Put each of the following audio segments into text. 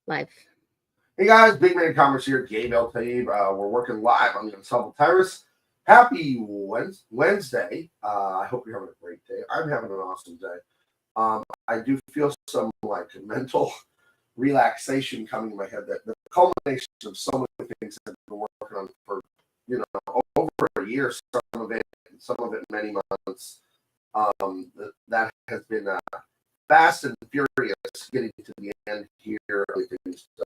Live. Hey guys, Big Man Commerce here, Gabe. We're working live on the Ensemble Terrace. Happy Wednesday. I hope you're having a great day. I'm having an awesome day. I do feel some like mental relaxation coming in my head, that the culmination of so many things that I've been working on for over a year, some of it many months. That has been fast and furious getting to the end here. Everything's done.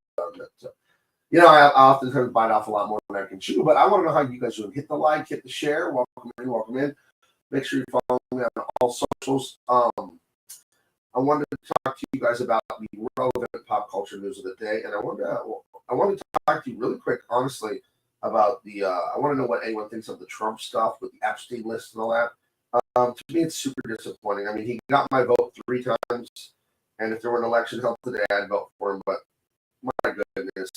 I oftentimes bite off a lot more than I can chew, but I want to know how you guys are doing. Hit the like, hit the share. Welcome in. Make sure you follow me on all socials. I wanted to talk to you guys about the relevant pop culture news of the day, and I wanted to talk to you really quick, honestly, about I want to know what anyone thinks of the Trump stuff with the Epstein list and all that. To me, it's super disappointing. I mean, he got my vote 3 times, and if there were an election held today, I'd vote for him. But my goodness,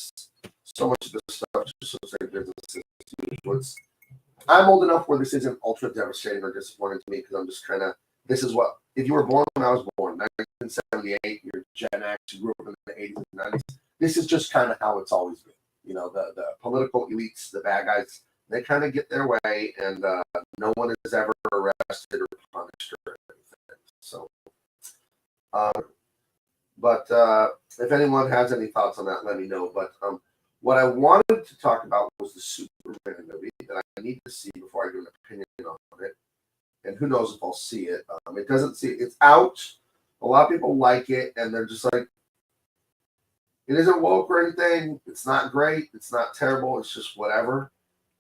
so much of this stuff just so say business as usual. I'm old enough where this isn't ultra devastating or disappointing to me, because I'm just kind of, this is what, if you were born when I was born, 1978, you're Gen X, you grew up in the 80s and 90s, this is just kind of how it's always been. The political elites, the bad guys, they kind of get their way, and no one is ever arrested or punished or anything. So, but if anyone has any thoughts on that, let me know. But what I wanted to talk about was the Superman movie that I need to see before I give an opinion on it. And who knows if I'll see it. It's out. A lot of people like it, and they're just like, it isn't woke or anything. It's not great. It's not terrible. It's just whatever.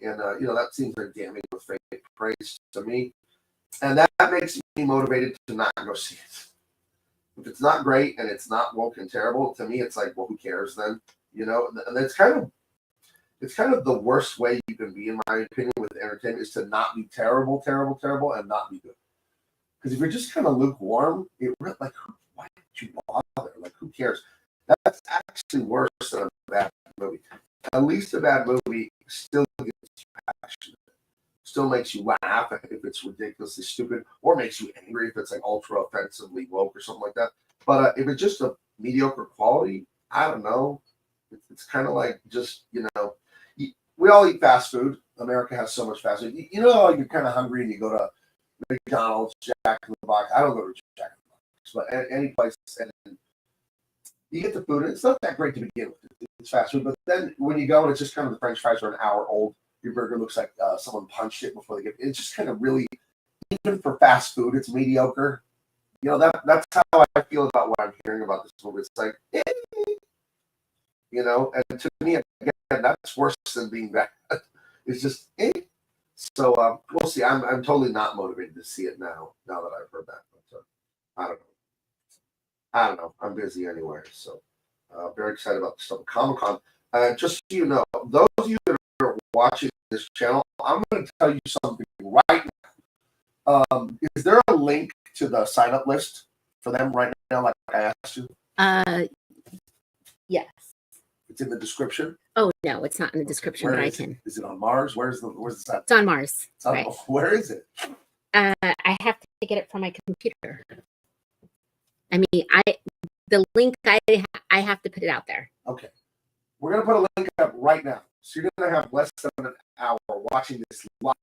And, that seems like damning with faint praise to me. And that makes me motivated to not go see it. If it's not great and it's not woke and terrible, to me, it's like, well, who cares then? And it's kind of the worst way you can be, in my opinion, with entertainment, is to not be terrible, terrible, terrible, and not be good. Because if you're just kind of lukewarm, why would you bother? Like, who cares? That's actually worse than a bad movie. At least a bad movie still gets you passionate, still makes you laugh if it's ridiculously stupid, or makes you angry if it's like ultra offensively woke or something like that. But if it's just a mediocre quality, I don't know. It's kind of like just, we all eat fast food. America has so much fast food. You're kind of hungry and you go to McDonald's, Jack in the Box. I don't go to Jack in the Box, but any place, and you get the food, and it's not that great to begin with. It's fast food, but then when you go and it's just kind of, the French fries are an hour old, your burger looks like someone punched it before they get it. It's just kind of really, even for fast food, it's mediocre. That's how I feel about what I'm hearing about this movie. It's like, and to me, again, that's worse than being bad. It's just, So we'll see. I'm totally not motivated to see it now that I've heard that. But I don't know. I'm busy anyway, so very excited about the stuff at Comic-Con. Just so you know, those of you that are watching this channel, I'm going to tell you something right now. Is there a link to the sign-up list for them right now, like I asked you? Yes. It's in the description? Oh, no, it's not in the description, but I can. Is it on Mars? Where's the sign? It's on Mars. Right. Where is it? I have to get it from my computer. I mean, the link, I have to put it out there. Okay. We're going to put a link up right now. So you're going to have less than an hour watching this live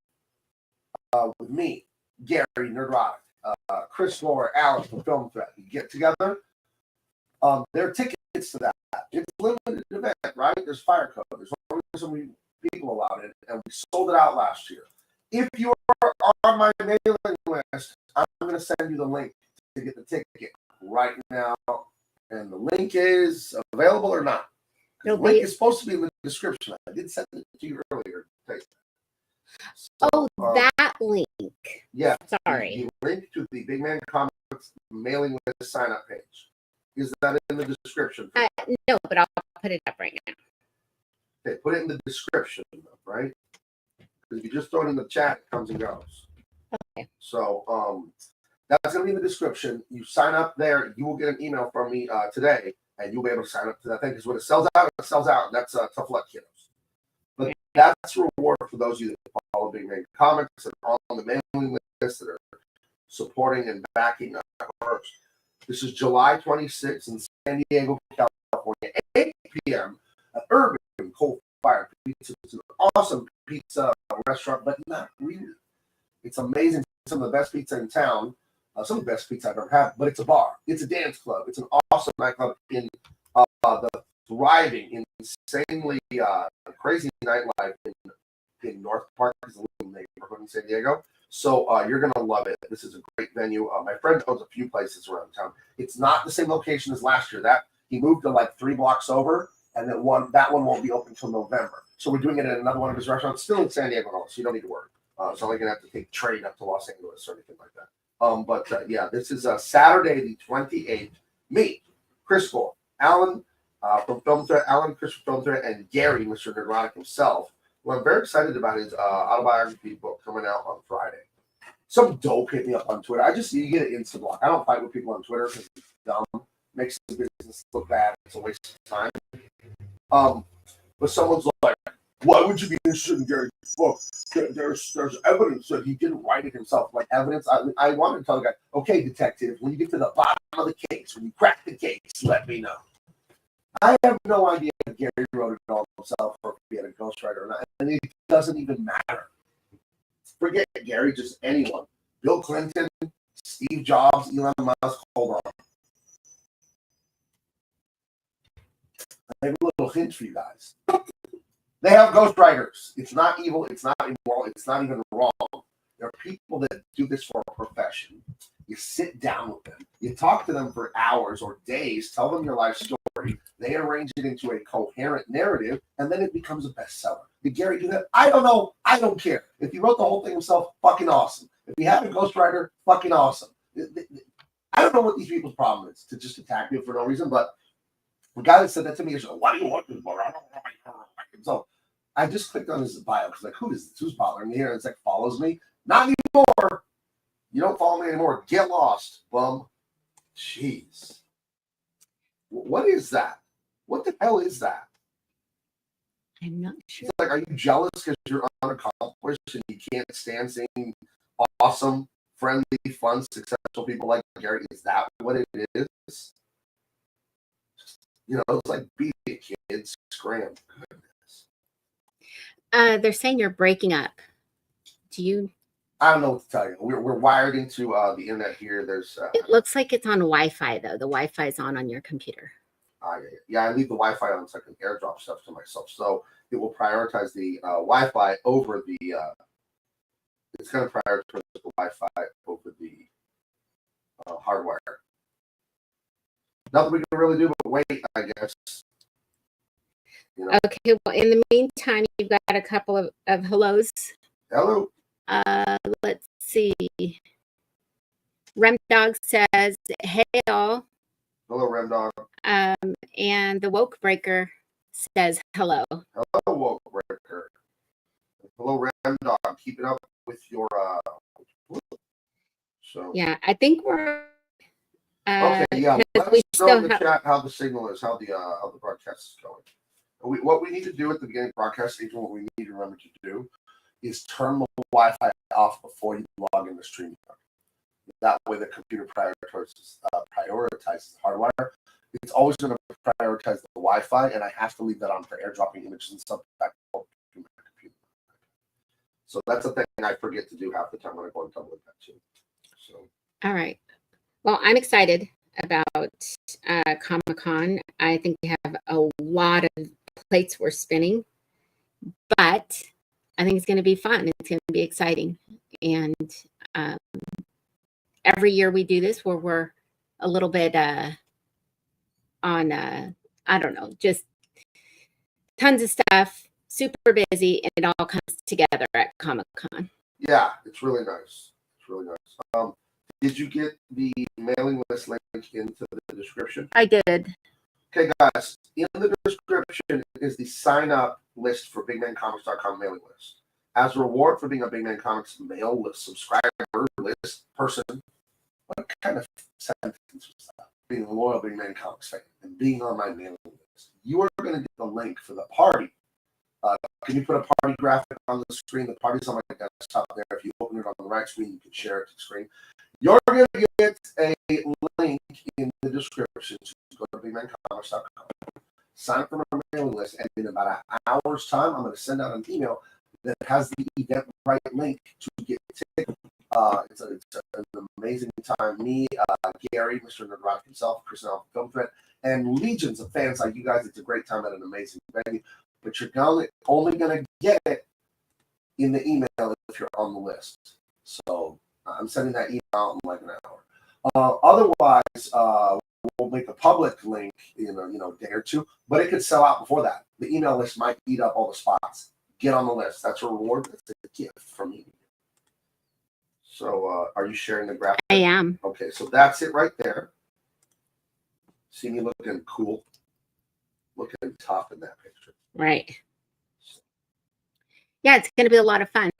with me, Gary Nerdrotic, Chris Moore, Alex from Film Threat. You get together. There are tickets to that. It's a limited event, right? There's fire code. There's only so many people allowed in, and we sold it out last year. If you are on my mailing list, I'm going to send you the link to get the ticket right now. And the link is available or not? The link is supposed to be in the description. I did send it to you earlier. So, that link. Yeah. Sorry. The link to the Big Man Comics mailing list sign-up page. Is that in the description? No, but I'll put it up right now. Okay, put it in the description, right? Because if you just throw it in the chat, it comes and goes. Okay. So that's going to be in the description. You sign up there. You will get an email from me today, and you'll be able to sign up to that thing. Because when it sells out, it sells out. And that's tough luck, kiddos. But that's reward for those of you that follow Big Man Comics and are on the mailing list, that are supporting and backing our works. This is July 26th in San Diego, California. 8 p.m. at Urban Coal Fire Pizza. It's an awesome pizza restaurant, but not really. It's amazing. Some of the best pizza in town. Some of the best pizza I've ever had, but it's a bar. It's a dance club. It's an awesome nightclub in the thriving, insanely crazy nightlife in North Park, is a little neighborhood in San Diego. So you're gonna love it. This is a great venue. My friend owns a few places around town. It's not the same location as last year. That he moved to like 3 blocks over, and then that one won't be open until November. So we're doing it at another one of his restaurants, still in San Diego, so you don't need to worry. It's not like you're gonna have to take a train up to Los Angeles or anything like that. But yeah, this is Saturday the 28th. Me, Chris Gore, Alan from Film Threat, Alan, Chris from Film Threat, and Gary, Mr. Neurotic himself. Well, I'm very excited about his autobiography book coming out on Friday. Some dope hit me up on Twitter. You get an instant block. I don't fight with people on Twitter because it's dumb. Makes the business look bad. It's a waste of time. But someone's like, why would you be interested in Gary's book? There's evidence that he didn't write it himself. Like evidence, I wanted to tell the guy, okay, detective, when you get to the bottom of the case, when you crack the case, let me know. I have no idea if Gary wrote it all himself or if he had a ghostwriter or not. And it doesn't even matter. Forget Gary, just anyone. Bill Clinton, Steve Jobs, Elon Musk, hold on. I have a little hint for you guys. They have ghostwriters. It's not evil. It's not immoral. It's not even wrong. There are people that do this for a profession. You sit down with them. You talk to them for hours or days. Tell them your life story. They arrange it into a coherent narrative, and then it becomes a bestseller. Did Gary do that? I don't know. I don't care. If he wrote the whole thing himself, fucking awesome. If he had a ghostwriter, fucking awesome. I don't know what these people's problem is to just attack me for no reason, but the guy that said that to me is, why do you want this book? I don't know. So I just clicked on his bio because like, who is this? Who's bothering me here? And it's like, follows me. Not anymore. You don't follow me anymore. Get lost, bum. Jeez. What is that? What the hell is that? I'm not sure. It's like, are you jealous because you're unaccomplished and you can't stand seeing awesome, friendly, fun, successful people like Gary? Is that what it is? You know, it's like beat it, kids. Scram. Goodness. They're saying you're breaking up. Do you? I don't know what to tell you. We're wired into the internet here. There's. It looks like it's on Wi-Fi though. The Wi-Fi is on your computer. Yeah, I leave the Wi-Fi on so I can airdrop stuff to myself. So it will prioritize the Wi-Fi over the. It's going to prioritize the Wi-Fi over the hardwire. Nothing we can really do but wait, I guess. You know? Okay. Well, in the meantime, you've got a couple of hellos. Hello. Let's see. Rem Dog says, "Hey all." Hello, Rem Dog. And the Woke Breaker says, "Hello." Hello, Woke Breaker. Hello, Rem Dog. Keep it up with your. So. Yeah, I think we're. Okay. Yeah. Let us know in the chat how the signal is, how the broadcast is going. What we need to do at the beginning of broadcast, even what we need to remember to do, is turn the Wi-Fi off before you log in the stream. That way, the computer prioritizes the hardwire. It's always going to prioritize the Wi-Fi, and I have to leave that on for airdropping images and stuff back to my computer. So that's a thing I forget to do half the time when I go and double that too. So. All right. Well, I'm excited about Comic-Con. I think we have a lot of plates we're spinning, but I think it's going to be fun. It's going to be exciting. And every year we do this where we're a little bit on, I don't know, just tons of stuff, super busy, and it all comes together at Comic-Con. Yeah, it's really nice. It's really nice. Did you get the mailing list link into the description? I did. Okay, guys, in the description is the sign-up list for BigManComics.com mailing list. As a reward for being a Big Man Comics mail list subscriber list person, what kind of sentence was that? Being a loyal Big Man Comics fan and being on my mailing list, you are going to get the link for the party. Can you put a party graphic on the screen? The party's on my desktop there. If you open it on the right screen, you can share it to the screen. You're going to get a link in the description to go to BigManComics.com. sign up for my mailing list, and in about an hour's time, I'm going to send out an email that has the Eventbrite link to get tickets. It's an amazing time. Me, Gary, Mr. Nerdrock himself, Chris Alpha Film Threat, and legions of fans like you guys. It's a great time at an amazing venue. But you're only going to get it in the email if you're on the list. So I'm sending that email out in like an hour. Otherwise, we'll make a public link in a day or two, but it could sell out before that. The email list might eat up all the spots. Get on the list. That's a reward. That's a gift from me. So are you sharing the graphic? I am. Okay, so that's it right there. See me looking cool, looking tough in that picture. Right. Yeah, it's going to be a lot of fun.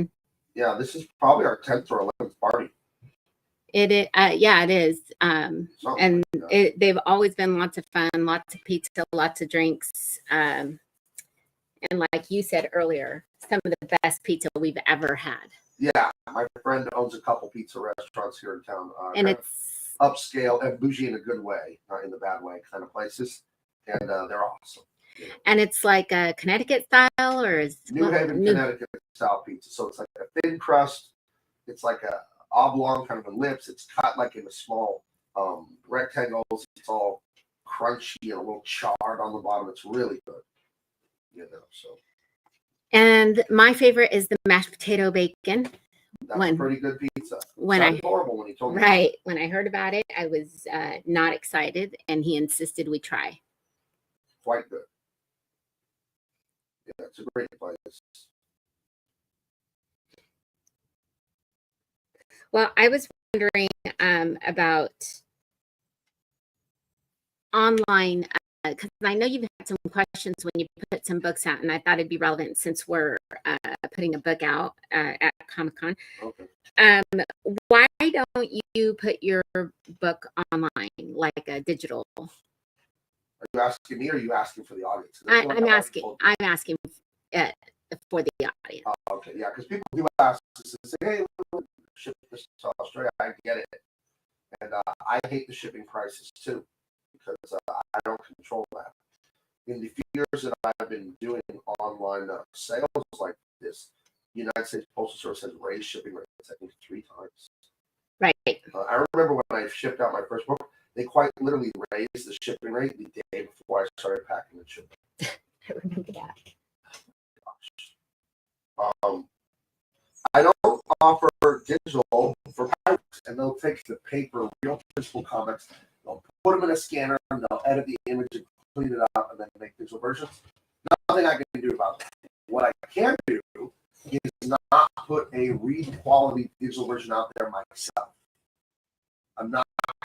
Yeah, this is probably our 10th or 11th party. It is. Yeah, it is. And like they've always been lots of fun, lots of pizza, lots of drinks. And like you said earlier, some of the best pizza we've ever had. Yeah, my friend owns a couple pizza restaurants here in town. And it's upscale and bougie in a good way, not in the bad way kind of places. And they're awesome. Yeah. And it's like a Connecticut style, or is New Haven, Connecticut style pizza. So it's like a thin crust. It's like a oblong kind of ellipse. It's cut like in a small rectangles. It's all crunchy and a little charred on the bottom. It's really good. So. And my favorite is the mashed potato bacon. That's pretty good pizza. Horrible when he told me. Right. When I heard about it, I was not excited, and he insisted we try. Quite good. Yeah, it's a great place. Well, I was wondering about online, because I know you've had some questions when you put some books out, and I thought it'd be relevant since we're putting a book out at Comic-Con. Okay. Why don't you put your book online, like a digital? Are you asking me, or are you asking for the audience? I'm asking for the audience. Okay, yeah, because people do ask us and say, hey, we'll ship this to Australia. I get it. And I hate the shipping prices too, because I don't control that. In the few years that I've been doing online sales like this, the United States Postal Service has raised shipping rates, I think, 3 times. Right. I remember when I shipped out my first book, they quite literally raised the shipping rate the day before I started packing and shipping. I remember that. I don't offer digital for pirates, and they'll take the paper, real physical comics, they'll put them in a scanner, and they'll edit the image and clean it up, and then make digital versions. Nothing I can do about that. What I can do is not put a read quality digital version out there myself. I'm not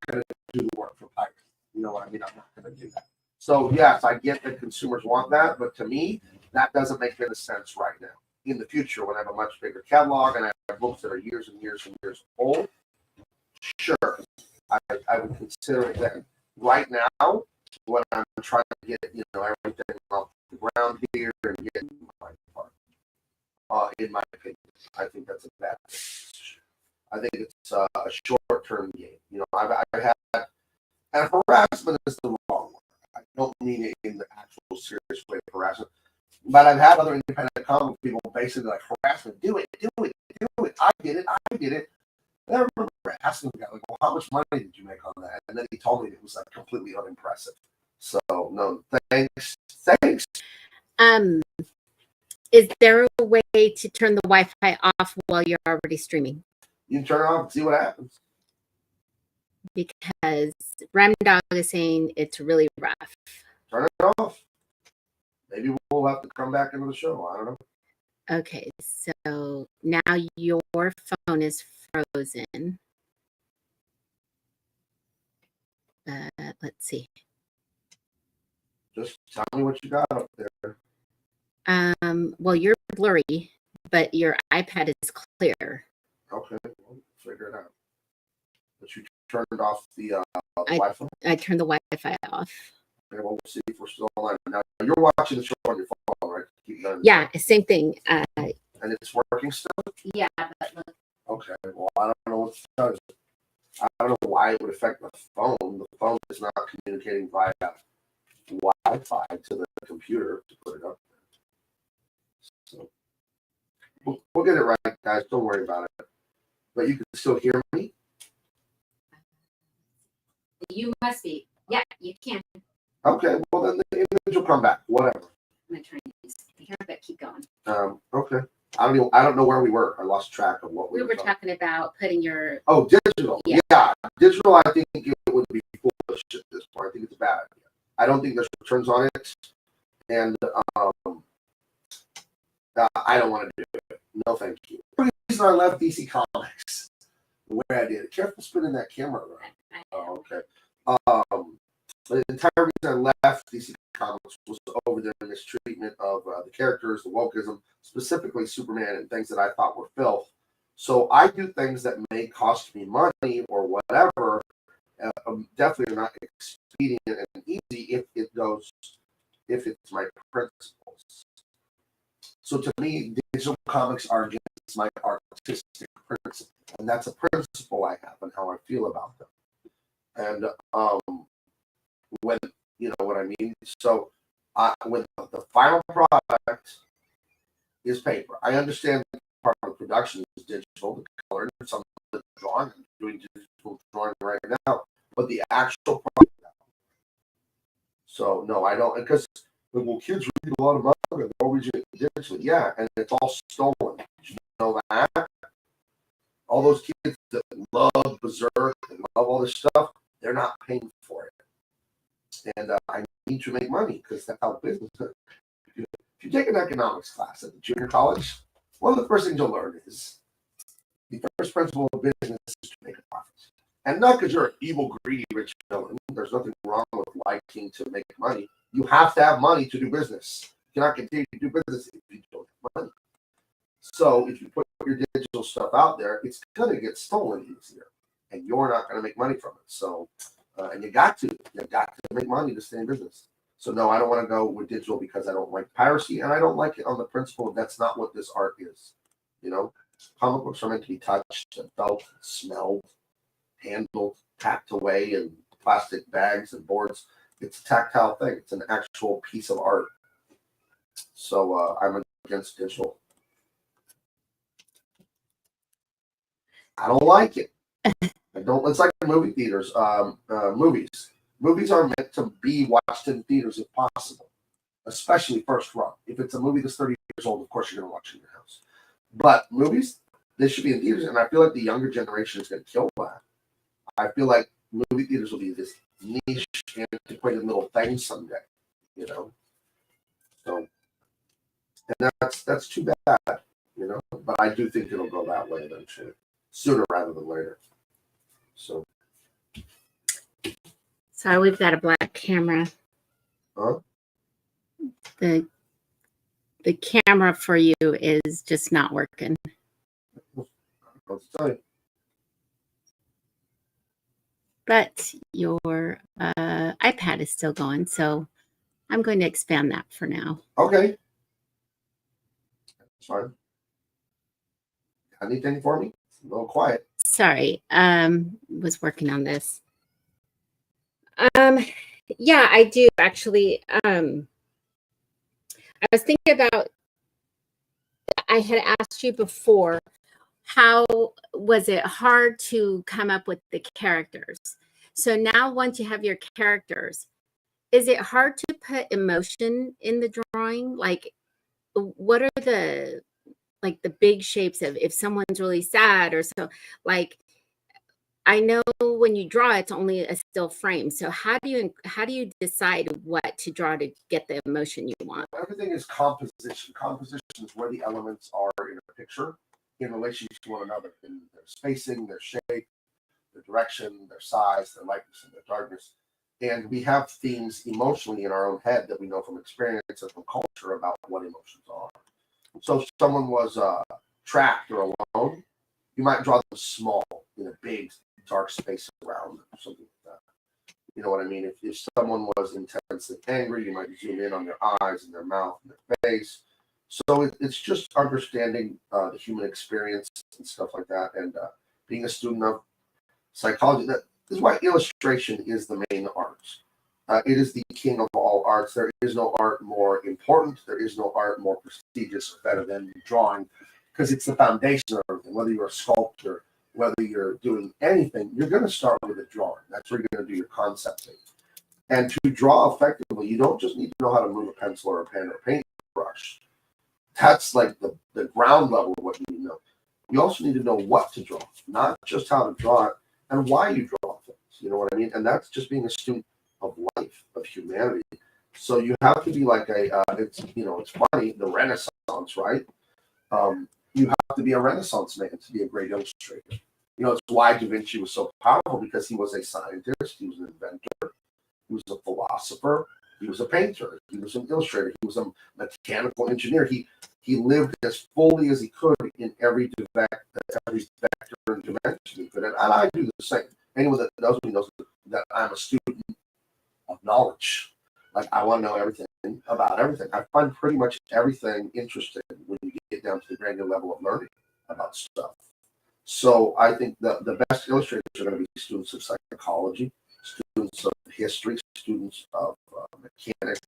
going to do the work for pirates. You know what I mean? I'm not going to do that. So yes, I get that consumers want that, but to me, that doesn't make any sense right now. In the future, when I have a much bigger catalog and I have books that are years and years and years old, sure, I would consider it then. Right now, when I'm trying to get everything off the ground here and get my part, in my opinion, I think that's a bad thing. I think it's a short-term game. I've had, and harassment is the wrong word. I don't mean it in the actual serious way of harassment. But I've had other independent comic people basically like harassment. Do it. I did it. And I remember asking the guy, like, well, how much money did you make on that? And then he told me it was like completely unimpressive. So no, thanks. Is there a way to turn the Wi-Fi off while you're already streaming? You can turn it off and see what happens. Because Ramdog is saying it's really rough. Turn it off. Maybe we'll have to come back into the show. I don't know. Okay, so now your phone is frozen. Let's see. Just tell me what you got up there. Well, you're blurry, but your iPad is clear. Okay, we'll figure it out. But you turned off the Wi-Fi? I turned the Wi-Fi off. Okay, well, we'll see if we're still online. Now, you're watching the show on your phone, right? Keep going. Yeah, same thing. And it's working still? Yeah, but look. Okay, well, I don't know what it does. I don't know why it would affect the phone. The phone is not communicating via Wi-Fi to computer to put it up there. So we'll get it right, guys. Don't worry about it. But you can still hear me? You must be. Yeah, you can. Okay, well then the image will come back. Whatever. I'm gonna try and use here, but keep going. Okay. I don't know where we were. I lost track of what We were talking about putting your. Oh, digital. Yeah. Digital, I think it would be foolish at this point. I think it's a bad idea. I don't think there's returns on it. And I don't want to do it. No, thank you. The reason I left DC Comics the way I did. Careful spinning that camera around. Oh, okay. The entire reason I left DC Comics was over their mistreatment of the characters, the wokeism, specifically Superman, and things that I thought were filth. So I do things that may cost me money or whatever. Definitely not expedient and easy if it's my principles. So to me, digital comics are against my artistic principle, and that's a principle I have and how I feel about them. And when you know what I mean. So when the final product is paper, I understand part of the production is digital, the color, some of the drawing. I'm doing digital drawing right now, but the actual product. So no, I don't, because well, kids read a lot of manga. They're always digitally, yeah, and it's all stolen. Did you know that? All those kids that love Berserk and love all this stuff, they're not paying for it. And I need to make money because that's how business is. If you take an economics class at the junior college, one of the first things you'll learn is the first principle of business is to make a profit. And not because you're an evil, greedy, rich villain. There's nothing wrong with liking to make money. You have to have money to do business. You cannot continue to do business if you don't have money. So if you put your digital stuff out there, it's going to get stolen easier. And you're not going to make money from it. So, and you got to make money to stay in business. So no, I don't want to go with digital because I don't like piracy, and I don't like it on the principle that's not what this art is. You know, comic books are meant to be touched and felt, smelled, handled, packed away in plastic bags and boards. It's a tactile thing. It's an actual piece of art. So I'm against digital. I don't like it. I don't. It's like movie theaters. Movies are meant to be watched in theaters if possible, especially first run. If it's a movie that's 30 years old, of course you're going to watch it in your house. But movies, they should be in theaters, and I feel like the younger generation is going to kill that. I feel like movie theaters will be this niche, antiquated little thing someday, you know. So, and that's too bad, you know. But I do think it'll go that way eventually, sooner rather than later. So. Sorry, we've got a black camera. Huh? The camera for you is just not working. I'll tell you. But your iPad is still going, so I'm going to expand that for now. Okay. That's fine. Anything for me? It's a little quiet. Sorry, was working on this. Yeah, I do actually. I was thinking about, I had asked you before, how was it hard to come up with the characters? So now once you have your characters, is it hard to put emotion in the drawing? Like, what are the big shapes of if someone's really sad or so? Like, I know when you draw, it's only a still frame. So how do you decide what to draw to get the emotion you want? Everything is composition. Composition is where the elements are in a picture in relation to one another, in their spacing, their shape, their direction, their size, their lightness, and their darkness. And we have themes emotionally in our own head that we know from experience and from culture about what emotions are. So if someone was trapped or alone, you might draw them small in a big dark space around them, something like that. You know what I mean? If someone was intensely angry, you might zoom in on their eyes and their mouth and their face. So it's just understanding the human experience and stuff like that, and being a student of psychology. That is why illustration is the main art. It is the king of all arts. There is no art more important. There is no art more prestigious or better than drawing, because it's the foundation of everything. Whether you're a sculptor, whether you're doing anything, you're going to start with a drawing. That's where you're going to do your concepting. And to draw effectively, you don't just need to know how to move a pencil or a pen or a paintbrush. That's like the ground level of what you need to know. You also need to know what to draw, not just how to draw it and why you draw things. You know what I mean? And that's just being a student of life, of humanity. So you have to be like it's funny, the Renaissance, right? You have to be a Renaissance man to be a great illustrator. It's why Da Vinci was so powerful, because he was a scientist, he was an inventor, he was a philosopher, he was a painter, he was an illustrator, he was a mechanical engineer. He lived as fully as he could in every vector and dimension he could. And I do the same. Anyone that knows me knows that I'm a student of knowledge. Like, I want to know everything about everything. I find pretty much everything interesting when you get down to the granular level of learning about stuff. So I think the best illustrators are going to be students of psychology, students of history, students of mechanics,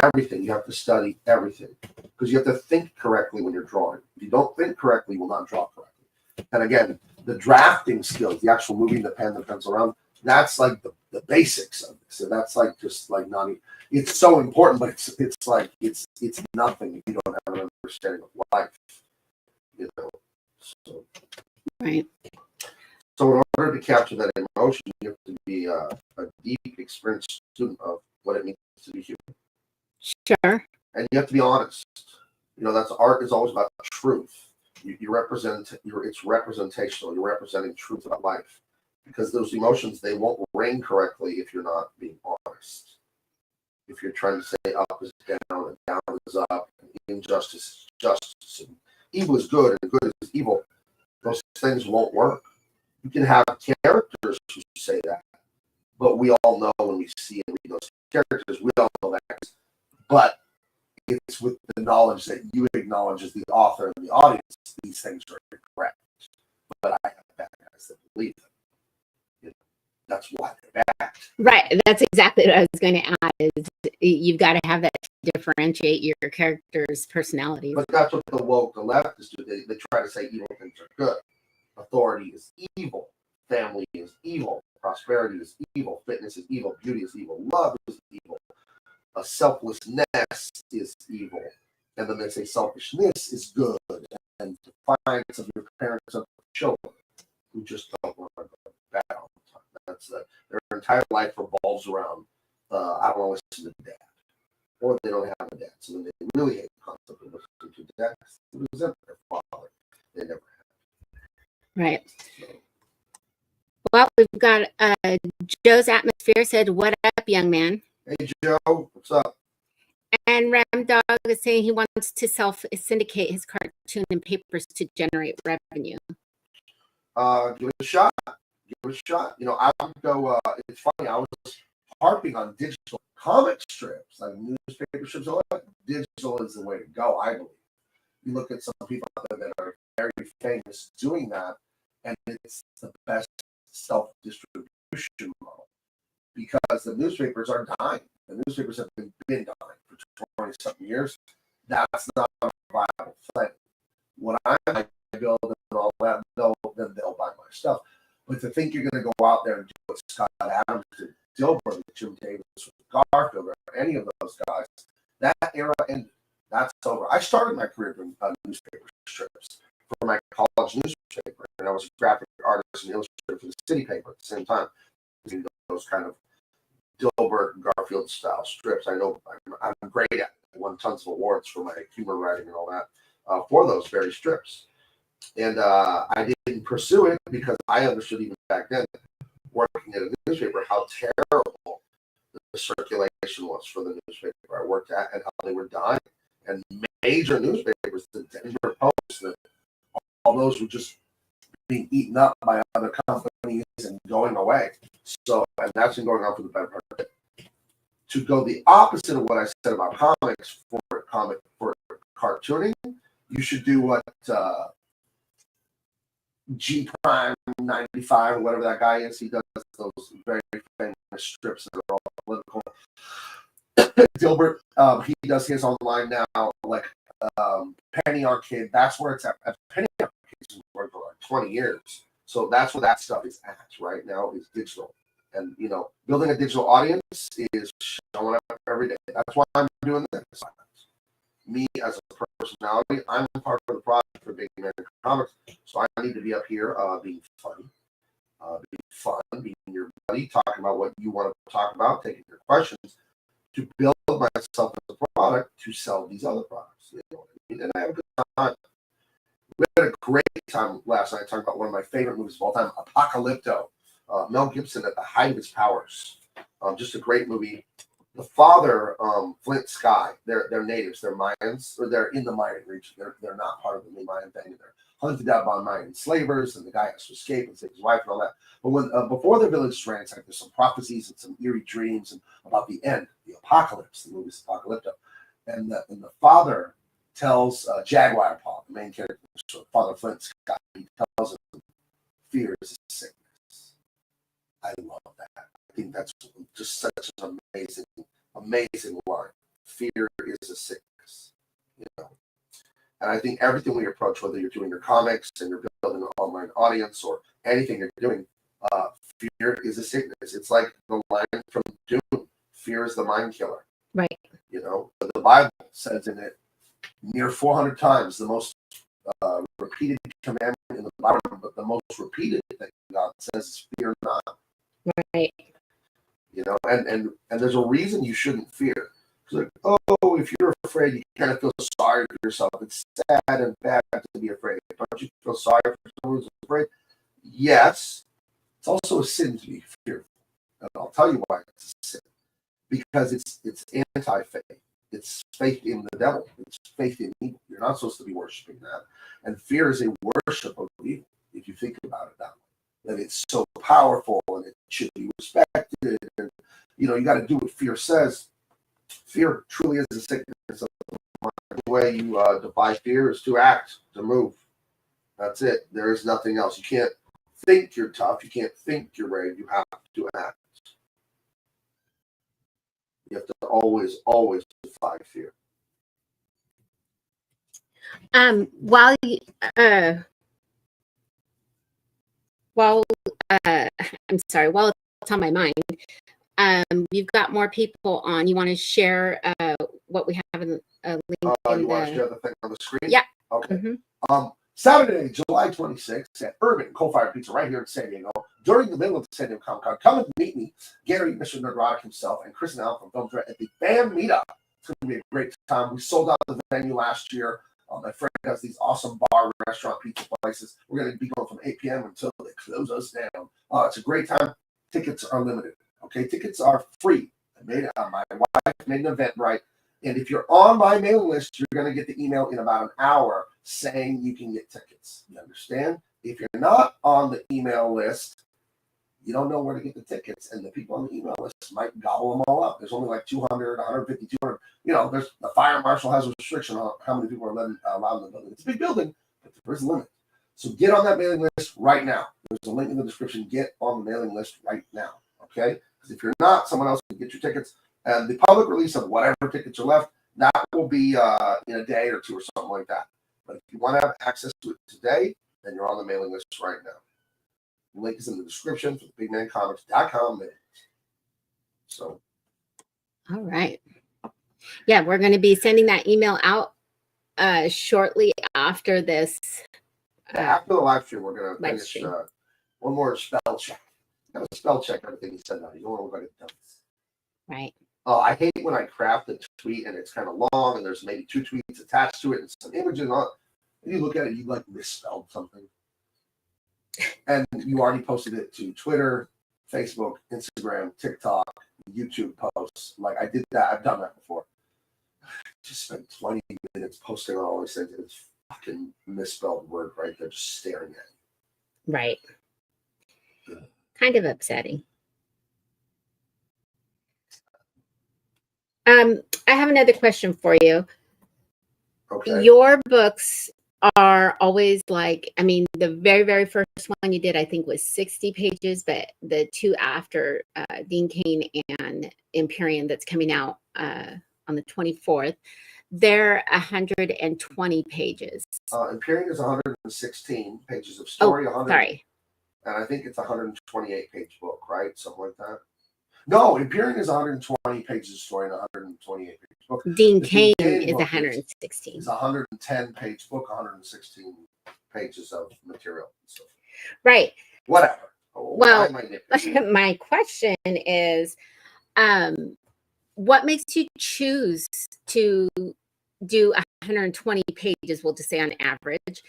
everything. You have to study everything, because you have to think correctly when you're drawing. If you don't think correctly, you will not draw correctly. And again, the drafting skills, the actual moving the pen, the pencil around, that's like the basics of it. So that's like just like not. It's so important, but it's like it's nothing if you don't have an understanding of life. So. Right. So in order to capture that emotion, you have to be a deep, experienced student of what it means to be human. Sure. And you have to be honest. That's art is always about truth. You represent it's representational. You're representing truth about life, because those emotions, they won't ring correctly if you're not being honest. If you're trying to say up is down and down is up, and injustice is justice, and evil is good and good is evil, those things won't work. You can have characters who say that, but we all know when we see and read those characters, we all know that. But it's with the knowledge that you acknowledge as the author and the audience, these things are incorrect. But I have bad guys that believe them. That's why they're bad. Right. That's exactly what I was going to add, is you've got to have that to differentiate your character's personality. But that's what the leftists do. They try to say evil things are good. Authority is evil. Family is evil. Prosperity is evil. Fitness is evil. Beauty is evil. Love is evil. A selflessness is evil. And then they say selfishness is good. And defiance of your parents and children who just don't want to go bad all the time. That's their entire life revolves around, I don't want to listen to dad. Or they don't have a dad. So then they really hate the concept of listening to dad. They resent their father. They never have. Right. Well, we've got Joe's Atmosphere said, "What up, young man?" Hey, Joe, what's up? And Ram Dog is saying he wants to self-syndicate his cartoon and papers to generate revenue. Give it a shot. Give it a shot. I would go, it's funny, I was harping on digital comic strips, like newspaper strips. All that. Digital is the way to go, I believe. You look at some people out there that are very famous doing that, and it's the best self-distribution model, because the newspapers are dying. The newspapers have been dying for 20-something years. That's not a viable thing. When I build and all that, then they'll buy my stuff. But to think you're going to go out there and do what Scott Adams did, Dilbert, Jim Davis, Garfield, or any of those guys, that era ended. That's over. I started my career doing newspaper strips for my college newspaper, and I was a graphic artist and illustrator for the city paper at the same time. Those kind of Dilbert and Garfield style strips. I know I'm great at it. I won tons of awards for my humor writing and all that for those very strips. And I didn't pursue it because I understood even back then, working at a newspaper, how terrible the circulation was for the newspaper I worked at and how they were dying. And major newspapers, the Denver Post, and all those were just being eaten up by other companies and going away. So, and that's been going on for the better part of it. To go the opposite of what I said about comics for cartooning, you should do what G Prime 95 or whatever that guy is. He does those very famous strips that are all political. Dilbert, he does his online now, like Penny Arcade. That's where it's at. Penny Arcade has worked for like 20 years. So that's where that stuff is at right now, is digital. And, you know, building a digital audience is showing up every day. That's why I'm doing this. Me as a personality, I'm part of the project for Big Man Comics. So I need to be up here being funny, being your buddy, talking about what you want to talk about, taking your questions, to build myself as a product to sell these other products. You know what I mean? And I have a good time. We had a great time last night talking about one of my favorite movies of all time, Apocalypto. Mel Gibson at the height of his powers. Just a great movie. The father, Flint Sky, they're natives, they're Mayans, or they're in the Mayan region. They're not part of the Mayan thing. They're hunted out by Mayan slavers, and the guy has to escape and save his wife and all that. But when before their village is ransacked, there's some prophecies and some eerie dreams and about the end, the apocalypse. The movie's Apocalypto, and the father tells Jaguar Paw, the main character, Father Flint Sky, he tells him, fear is a sickness. I love that. I think that's just such an amazing line. Fear is a sickness, you know. And I think everything we approach, whether you're doing your comics and you're building an online audience or anything you're doing, fear is a sickness. It's like the line from Doom: "Fear is the mind killer." Right. You know, the Bible says in it near 400 times, the most repeated commandment in the Bible, but the most repeated thing God says is fear not. Right. You know, and there's a reason you shouldn't fear. Like, oh, if you're afraid, you kind of feel sorry for yourself. It's sad and bad to be afraid. Don't you feel sorry for someone who's afraid? Yes. It's also a sin to be fearful. And I'll tell you why it's a sin. Because it's anti-faith. It's faith in the devil. It's faith in evil. You're not supposed to be worshiping that. And fear is a worship of evil, if you think about it that way. That it's so powerful and it should be respected. And, you know, you got to do what fear says. Fear truly is a sickness. The way you defy fear is to act, to move. That's it. There is nothing else. You can't think you're tough. You can't think you're brave. You have to act. You have to always defy fear. While it's on my mind, you've got more people on. You want to share what we have in a link? You want to share the thing on the screen? Yeah. Okay. Mm-hmm. Saturday, July 26th at Urban Coal-Fired Pizza right here in San Diego. During the middle of the San Diego Comic-Con, come and meet me, Gary, Mr. Nerdrotic himself, and Chris and Al from Film Threat at the Fan Meetup. It's going to be a great time. We sold out the venue last year. My friend has these awesome bar, restaurant, pizza places. We're going to be going from 8 p.m. until they close us down. It's a great time. Tickets are limited. Okay, tickets are free. My wife made an event right. And if you're on my mailing list, you're going to get the email in about an hour saying you can get tickets. You understand? If you're not on the email list, you don't know where to get the tickets. And the people on the email list might gobble them all up. There's only like 200, 150, 200. You know, there's the fire marshal has a restriction on how many people are allowed in the building. It's a big building, but there is a limit. So get on that mailing list right now. There's a link in the description. Get on the mailing list right now. Okay? Because if you're not, someone else can get your tickets. And the public release of whatever tickets are left, that will be in a day or two or something like that. But if you want to have access to it today, then you're on the mailing list right now. The link is in the description for the bigmancomics.com. So. All right. Yeah, we're going to be sending that email out shortly after this. After the live stream, we're going to finish one more spell check. I'm going to spell check everything he said now. You don't want to look like it does. Right. Oh, I hate when I craft a tweet and it's kind of long and there's maybe 2 tweets attached to it and some images on it. And you look at it, you like misspelled something. And you already posted it to Twitter, Facebook, Instagram, TikTok, YouTube posts. Like I did that. I've done that before. Just spent 20 minutes posting on all these things. And it's fucking misspelled word right there, just staring at it. Right. Yeah. Kind of upsetting. I have another question for you. Okay. Your books are always like, I mean, the very first one you did, I think, was 60 pages, but the two after, Dean Cain and Empyrean, that's coming out on the 24th, they're 120 pages. Empyrean is 116 pages of story. 100, Sorry. and I think it's a 128 page book, right? Something like that. No, Empyrean is 120 pages of story and 128 page book. Dean The Cain Cain is book 116. It's a 110 page book, 116 pages of material and stuff. Right. Whatever. Well, my question is, what makes you choose to do 120 pages, we'll just say on average,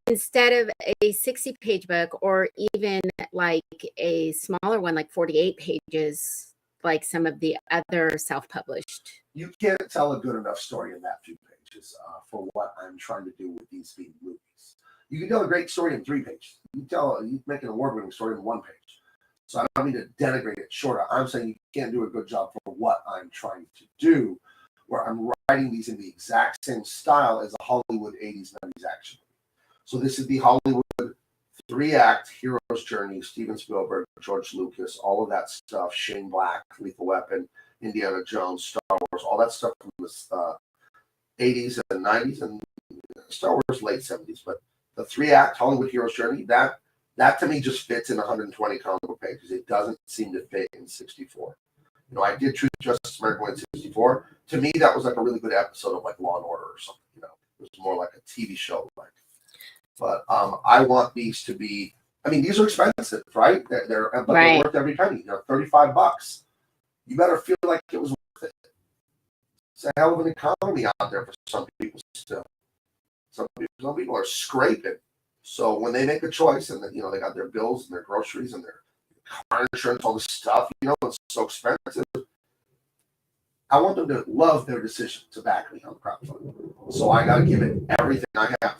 instead of a 60-page book, or even like a smaller one, like 48 pages, like some of the other self-published? You can't tell a good enough story in that few pages for what I'm trying to do with these being movies. You can tell a great story in 3 pages. You make an award-winning story in 1 page. So I don't mean to denigrate it shorter. I'm saying you can't do a good job for what I'm trying to do, where I'm writing these in the exact same style as a Hollywood 80s, 90s action. So this is the Hollywood 3-act hero's journey, Steven Spielberg, George Lucas, all of that stuff, Shane Black, Lethal Weapon, Indiana Jones, Star Wars, all that stuff from the 80s and 90s, and Star Wars late 70s. But the 3-act Hollywood hero's journey, that to me just fits in 120 comic book pages. It doesn't seem to fit in 64. You know, I did Truth, Justice, America in 64. To me, that was like a really good episode of like Law and Order or something. You know, it was more like a TV show, like. But I want these to be. I mean, these are expensive, right? They're worth every penny. They're $35. You better feel like it was worth it. It's a hell of an economy out there for some people still. Some people are scraping. So when they make a choice, and you know they got their bills and their groceries and their car insurance, all this stuff, you know, it's so expensive. I want them to love their decision to back me on crowdfunding. So I got to give it everything I have,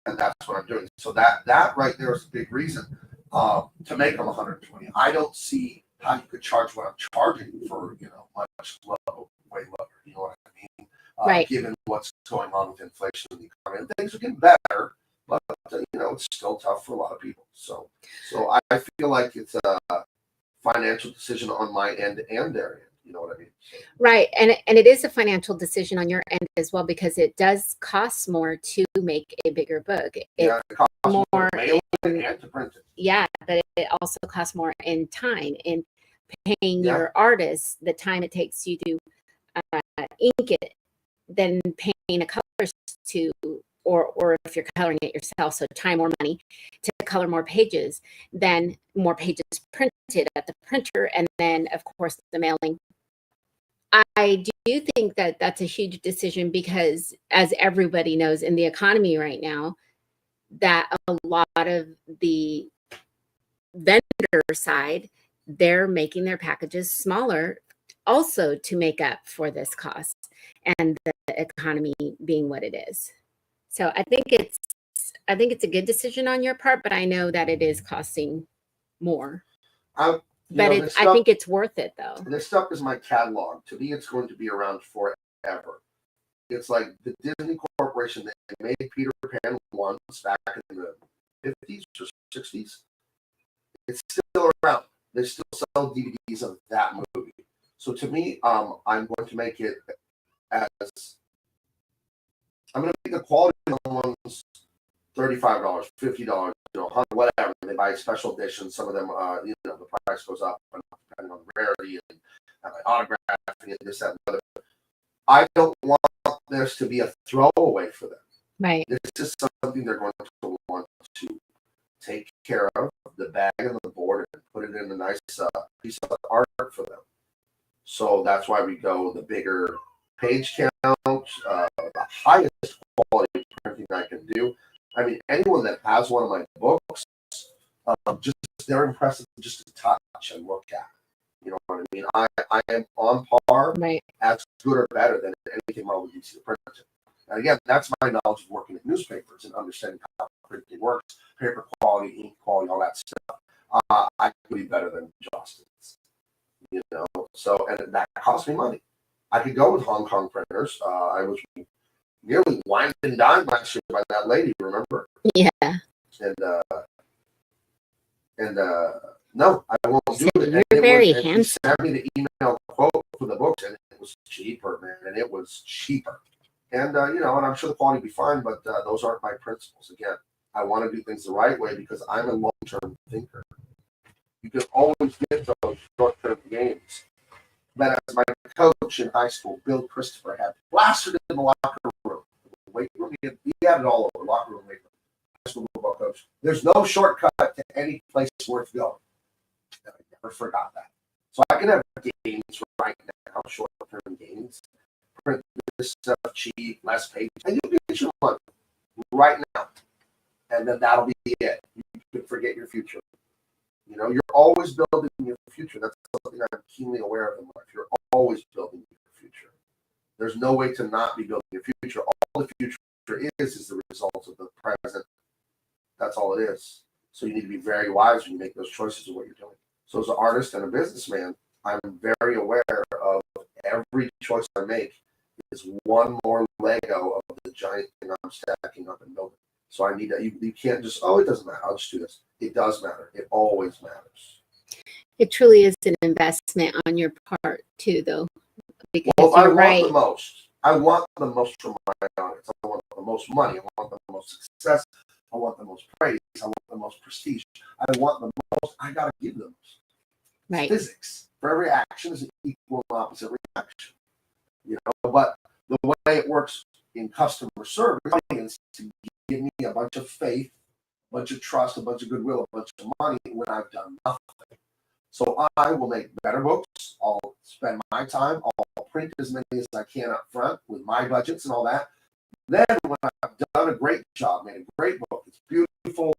and that's what I'm doing. So that right there is a big reason to make them 120. I don't see how you could charge what I'm charging for, you know, much low, way lower. You know what I mean? Right. Given what's going on with inflation in the economy, and things are getting better, but you know, it's still tough for a lot of people. So I feel like it's a financial decision on my end and their end. You know what I mean? Right. And it is a financial decision on your end as well, because it does cost more to make a bigger book. It costs more to mail it and to print it. Yeah, but it also costs more in time, in paying your artists the time it takes you to ink it, than paying a colorist to, or if you're coloring it yourself, so time or money to color more pages, then more pages printed at the printer, and then of course the mailing. I do think that that's a huge decision, because as everybody knows in the economy right now, that a lot of the vendor side, they're making their packages smaller also to make up for this cost, and the economy being what it is. So I think it's a good decision on your part, but I know that it is costing more. But I think it's worth it, though. This stuff is my catalog. To me, it's going to be around forever. It's like the Disney Corporation that made Peter Pan once back in the 50s or 60s. It's still around. They still sell DVDs of that movie. So to me, I'm going to make it as I'm going to make the quality of the ones $35, $50, you know, $100, whatever. They buy special editions. Some of them, you know, the price goes up depending on the rarity and autograph and this, that, and the other. I don't want this to be a throwaway for them. Right. This is something they're going to want to take care of, the bag and the board, and put it in a nice piece of art for them. So that's why we go the bigger page count, the highest quality printing I can do. I mean, anyone that has one of my books, just they're impressive just to touch and look at. You know what I mean? I am on par, as good or better than anything Marvel DC printed. And again, that's my knowledge of working at newspapers and understanding how printing works, paper quality, ink quality, all that stuff. I could be better than Justin's. You know, so, and that cost me money. I could go with Hong Kong printers. I was nearly wined and dined last year by that lady, remember? Yeah. And no, I won't do it. You're And very and she handsome. sent me the email quote for the books, and it was cheaper, man. And it was cheaper. And you know, and I'm sure the quality will be fine, but those aren't my principles. Again, I want to do things the right way because I'm a long-term thinker. You can always get those short-term gains. But as my coach in high school, Bill Christopher, had blasted in the locker room, weight room, he had it all over, locker room, weight room. High school football coach. There's no shortcut to any place worth going. And I never forgot that. So I can have gains right now, short-term gains. Print this stuff cheap, less pages, and you get your money right now. And then that'll be it. You can forget your future. You know, you're always building your future. That's something I'm keenly aware of in life. You're always building your future. There's no way to not be building your future. All the future is the result of the present. That's all it is. So you need to be very wise when you make those choices of what you're doing. So as an artist and a businessman, I'm very aware of every choice I make is one more Lego of the giant thing I'm stacking up and building. So I need that. You can't just, oh, it doesn't matter. I'll just do this. It does matter. It always matters. It truly is an investment on your part too, though. Because well, I you're right. want the most. I want the most from my audience. I want the most money. I want the most success. I want the most praise. I want the most prestige. I want the most. I gotta give them. Right. Physics. For every action is an equal and opposite reaction. You know, but the way it works in customer service is to give me a bunch of faith, a bunch of trust, a bunch of goodwill, a bunch of money when I've done nothing. So I will make better books. I'll spend my time. I'll print as many as I can up front with my budgets and all that. Then when I've done a great job, made a great book, it's beautiful.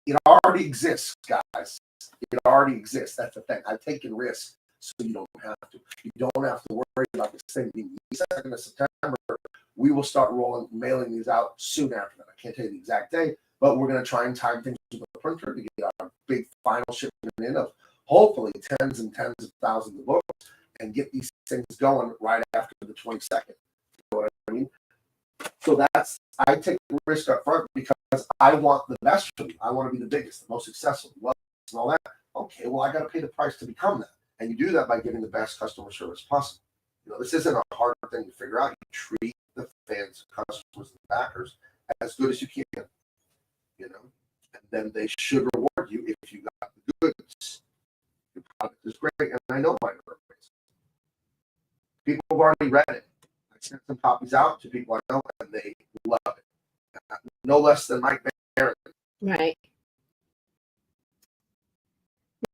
It already exists, guys. It already exists. That's the thing. I've taken risks, so you don't have to. You don't have to worry about this thing being the 2nd of September. We will start mailing these out soon after that. I can't tell you the exact day, but we're going to try and time things with the printer to get our big final shipment in of hopefully tens and tens of thousands of books and get these things going right after the 22nd. You know what I mean? So I take the risk up front because I want the best for you. I want to be the biggest, the most successful, well, and all that. Okay, well, I got to pay the price to become that. And you do that by giving the best customer service possible. You know, this isn't a hard thing to figure out. You treat the fans, customers, and backers as good as you can. You know, and then they should reward you if you got the goods. Your product is great, and I know mine are great. People have already read it. I sent some copies out to people I know, and they love it. No less than Mike Barron. Right.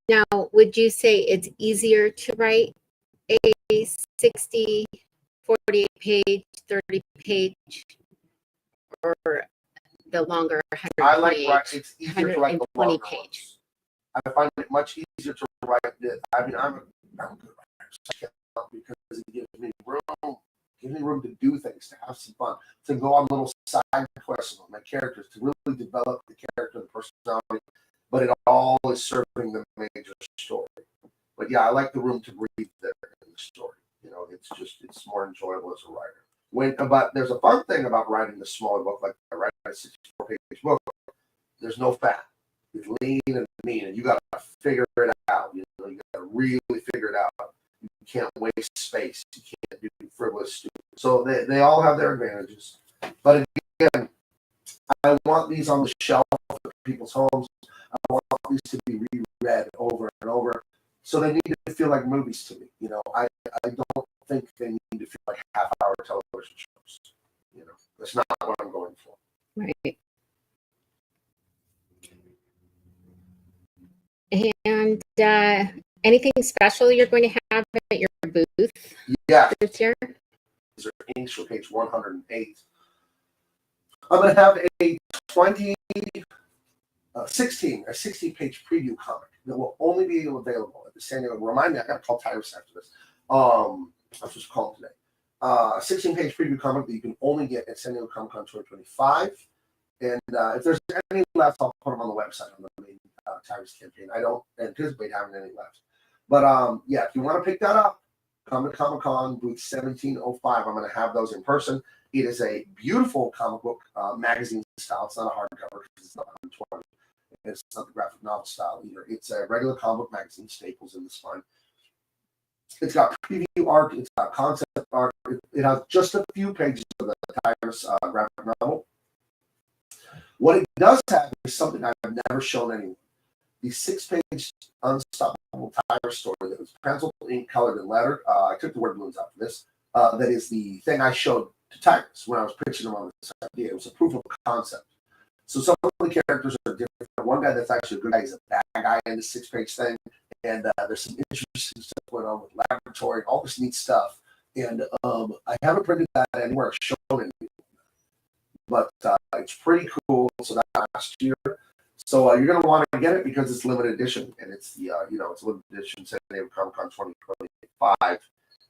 Now, would you say it's easier to write a 60, 48 page, 30 page, or the longer 100 I like page, writing. It's easier to write the longer page. ones. I find it much easier to write it. I mean, I'm a good writer because it gives me room to do things, to have some fun, to go on little side quests with my characters, to really develop the character, the personality. But it all is serving the major story. But yeah, I like the room to breathe there in the story. You know, it's more enjoyable as a writer. But there's a fun thing about writing the smaller book, like I write a 64-page book. There's no fat. It's lean and mean, and you got to figure it out. You know, you got to really figure it out. You can't waste space. You can't do frivolous, stupid. So they all have their advantages. But again, I want these on the shelf at people's homes. I want these to be reread over and over. So they need to feel like movies to me. You know, I don't think they need to feel like half-hour television shows. You know, that's not what I'm going for. Right. And anything special you're going to have at your booth? Yeah. This year? These are inks for page 108. I'm going to have a 16-page preview comic that will only be available at the San Diego. Remind me, I got to call Tyrus after this. I'm supposed to call him today. A 16-page preview comic that you can only get at San Diego Comic-Con 2025. And if there's any left, I'll put them on the website on the main Tyrus campaign. I don't anticipate having any left. But yeah, if you want to pick that up, come to Comic-Con booth 1705. I'm going to have those in person. It is a beautiful comic book magazine style. It's not a hardcover because it's not 120. It's not the graphic novel style either. It's a regular comic book magazine, staples in the spine. It's got preview art. It's got concept art. It has just a few pages of the Tyrus graphic novel. What it does have is something I've never shown anyone. The 6-page Unstoppable Tyrus story that was pencil, ink, colored, and lettered. I took the word balloons out for this. That is the thing I showed to Tyrus when I was pitching him on this idea. It was a proof of concept. So some of the characters are different. One guy that's actually a good guy is a bad guy in the 6-page thing. And there's some interesting stuff going on with laboratory, all this neat stuff. And I haven't printed that anywhere, shown it, but it's pretty cool. So that last year. So you're going to want to get it because it's limited edition, and it's the it's limited edition San Diego Comic-Con 2025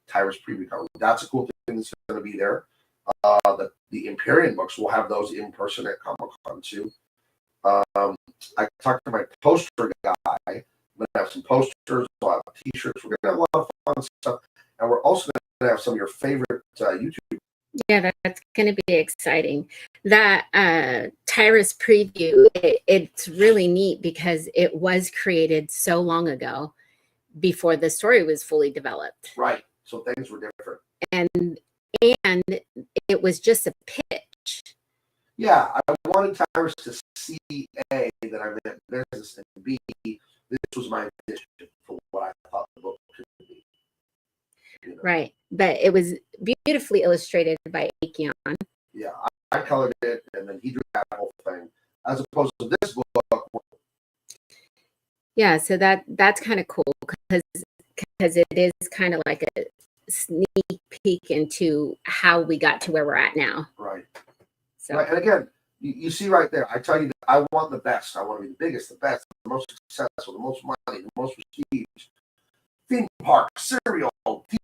Tyrus preview cover. That's a cool thing that's going to be there. The Empyrean books will have those in person at Comic-Con too. I talked to my poster guy. I'm going to have some posters, we'll have t-shirts. We're going to have a lot of fun stuff, and we're also going to have some of your favorite YouTube. Yeah, that's going to be exciting. That Tyrus preview, it's really neat because it was created so long ago before the story was fully developed. Right. So things were different. And it was just a pitch. Yeah, I wanted Tyrus to see A, that I meant business, and B, this was my vision for what I thought the book could be. You know? Right. But it was beautifully illustrated by Aikion. Yeah, I colored it, and then he drew that whole thing, as opposed to this book. Yeah, so that's kind of cool because it is kind of like a sneak peek into how we got to where we're at now. Right. So. Right. And again, you see right there, I tell you that I want the best. I want to be the biggest, the best, the most successful, the most money, the most prestige. Theme park, cereal,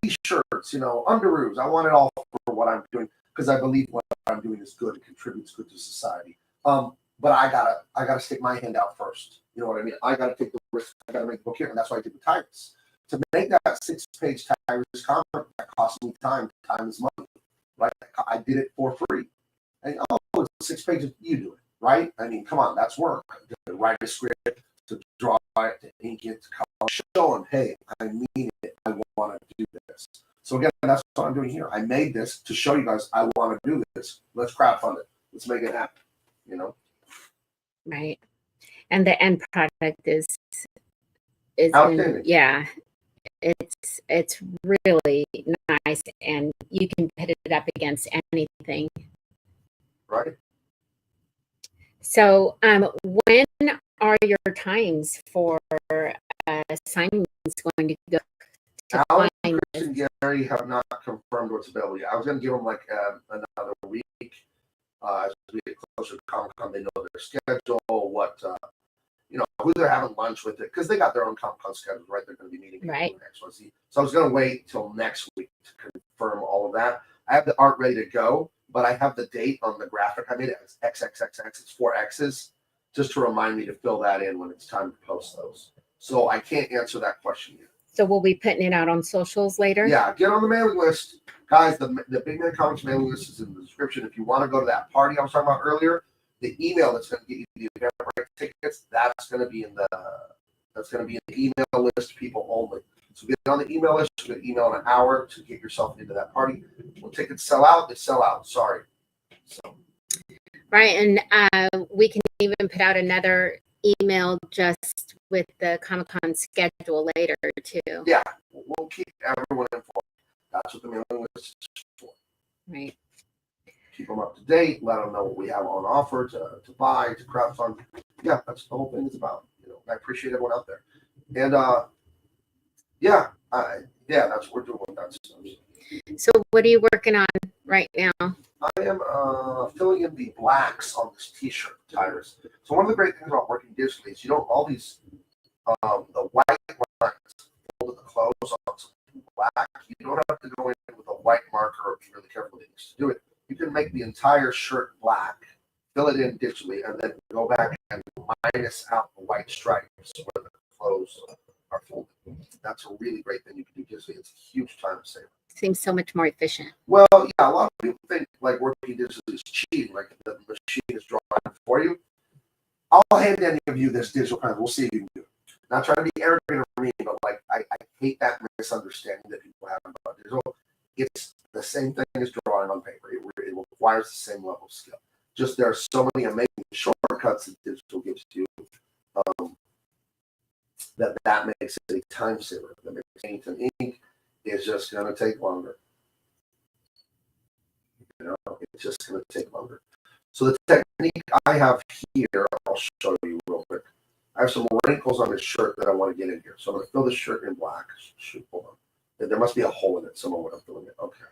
t-shirts, underoos. I want it all for what I'm doing because I believe what I'm doing is good and contributes good to society. But I gotta stick my hand out first. You know what I mean? I gotta take the risk. I gotta make the book here, and that's why I did the Tyrus. To make that 6-page Tyrus comic, that cost me time. Time is money, right? I did it for free. And it's 6 pages. You do it, right? I mean, come on, that's work. To write a script, to draw it, to ink it, to color, show them, hey, I mean it. I want to do this. So again, that's what I'm doing here. I made this to show you guys I want to do this. Let's crowdfund it. Let's make it happen. Right. And the end product is outstanding. Yeah. It's really nice, and you can put it up against anything. Right. So when are your times for signings going to go? Alex and Chris and Gary have not confirmed what's available yet. I was going to give them like another week. As we get closer to Comic-Con, they know their schedule, what who they're having lunch with it, because they got their own Comic-Con schedules, right? They're going to be meeting right. next one. So I was going to wait till next week to confirm all of that. I have the art ready to go, but I have the date on the graphic. I made it as XXXX. It's 4 X's, just to remind me to fill that in when it's time to post those. So I can't answer that question yet. So we'll be putting it out on socials later? Yeah, get on the mailing list. Guys, the Big Man Comics mailing list is in the description. If you want to go to that party I was talking about earlier, the email that's going to get you the Eventbrite tickets, that's going to be in the email list, people only. So get on the email list. You can email in an hour to get yourself into that party. When tickets sell out, they sell out. Sorry. So. Right, and we can even put out another email just with the Comic-Con schedule later too. Yeah, we'll keep everyone informed. That's what the mailing list is for. Right. Keep them up to date. Let them know what we have on offer to buy, to crowdfund. Yeah, that's the whole thing is about. I appreciate everyone out there. And that's what we're doing with that stuff. So what are you working on right now? I am filling in the blacks on this t-shirt, Tyrus. So one of the great things about working digitally is all these the white lines folded the clothes on some black. You don't have to go in with a white marker or be really careful with things to do it. You can make the entire shirt black, fill it in digitally, and then go back and minus out the white stripes where the clothes are folded. That's a really great thing you can do digitally. It's a huge time saver. Seems so much more efficient. Well, yeah, a lot of people think like working digitally is cheating, like the machine is drawing for you. I'll hand any of you this digital pen. We'll see if you can do it. Not trying to be arrogant or mean, but like I hate that misunderstanding that people have about digital. It's the same thing as drawing on paper. It requires the same level of skill. Just there are so many amazing shortcuts that digital gives you that makes it a time saver. That makes paint and ink is just going to take longer. You know, it's just going to take longer. So the technique I have here, I'll show you real quick. I have some wrinkles on this shirt that I want to get in here. So I'm going to fill this shirt in black. Shoot, hold on. There must be a hole in it somewhere when I'm filling it. Okay.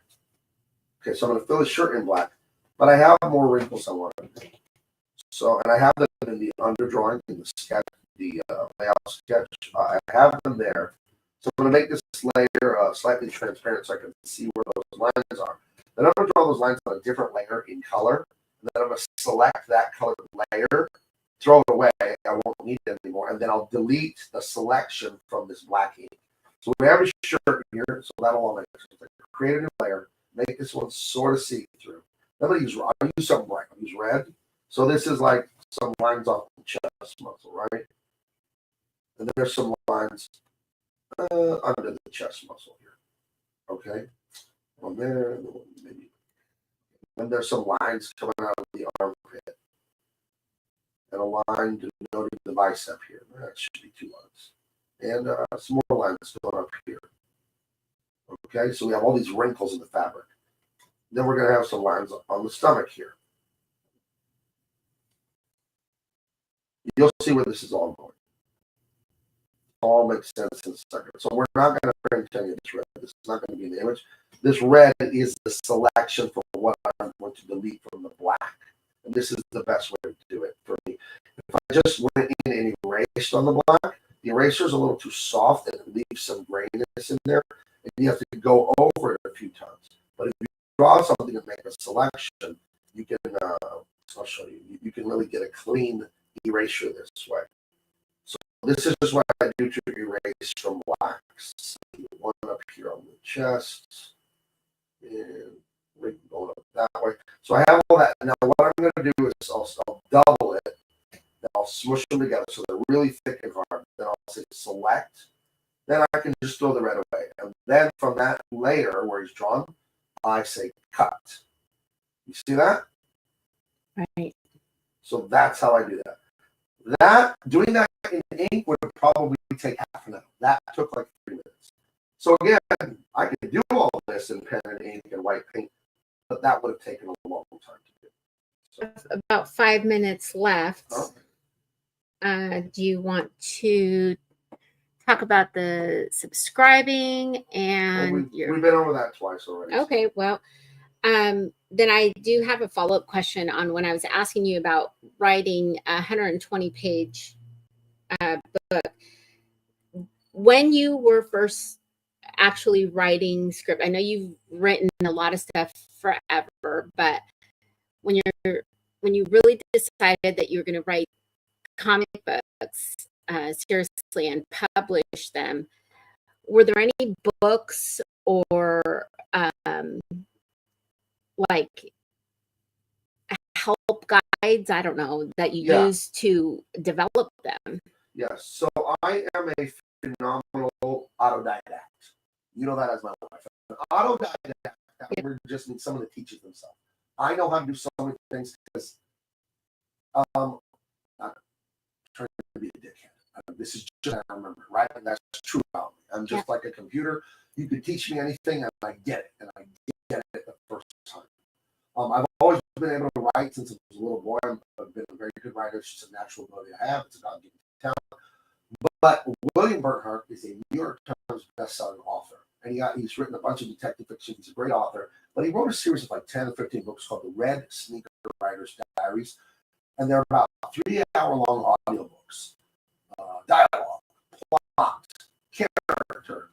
Okay, so I'm going to fill this shirt in black, but I have more wrinkles I want to do. So, and I have them in the underdrawing, in the sketch, the layout sketch. I have them there. So I'm going to make this layer slightly transparent so I can see where those lines are. Then I'm going to draw those lines on a different layer in color. And then I'm going to select that colored layer, throw it away. I won't need it anymore. And then I'll delete the selection from this black ink. So we have a shirt here. So that'll all make sense. Create a new layer. Make this one sort of see-through. Then I'll use something bright. I'll use red. So this is like some lines off the chest muscle, right? And then there's some lines under the chest muscle here. Okay. One there, maybe. And there's some lines coming out of the armpit. And a line denoting the bicep here. That should be 2 lines. And some more lines going up here. Okay, so we have all these wrinkles in the fabric. Then we're going to have some lines on the stomach here. You'll see where this is all going. All makes sense in a second. So we're not going to print any of this red. This is not going to be in the image. This red is the selection for what I'm going to delete from the black. And this is the best way to do it for me. If I just went in and erased on the black, the eraser is a little too soft and it leaves some graininess in there. And you have to go over it a few times. But if you draw something and make a selection, you can, I'll show you, you can really get a clean erasure this way. So this is just what I do to erase from blacks. So one up here on the chest, and we're going up that way. So I have all that. Now what I'm going to do is I'll double it. Then I'll smush them together so they're really thick and hard. Then I'll say select. Then I can just throw the red away. And then from that layer where he's drawn, I say cut. You see that? Right. So that's how I do that. Doing that in ink would probably take half an hour. That took like 3 minutes. So again, I could do all this in pen and ink and white paint, but that would have taken a long time to do. So, about 5 minutes left. Do you want to talk about the subscribing and we've been over that twice already. Okay, well, then I do have a follow-up question on when I was asking you about writing a 120-page book. When you were first actually writing script, I know you've written a lot of stuff forever, but when you really decided that you were going to write comic books seriously and publish them, were there any books or like help guides, I don't know, that you use to develop them? Yes. So I am a phenomenal autodidact. You know that as my life. An autodidact, that just means someone that teaches themselves. I know how to do so many things because I'm trying to be a dickhead. This is just what I remember, right? And that's true about me. I'm just like a computer. You could teach me anything and I get it. And I get it the first time. I've always been able to write since I was a little boy. I've been a very good writer. It's just a natural ability I have. It's a God-given talent. But William Bernhardt is a New York Times best-selling author. And he's written a bunch of detective fiction. He's a great author. But he wrote a series of like 10 or 15 books called The Red Sneaker Writer's Diaries. And they're about 3-hour-long audiobooks. Dialogue, plot, character,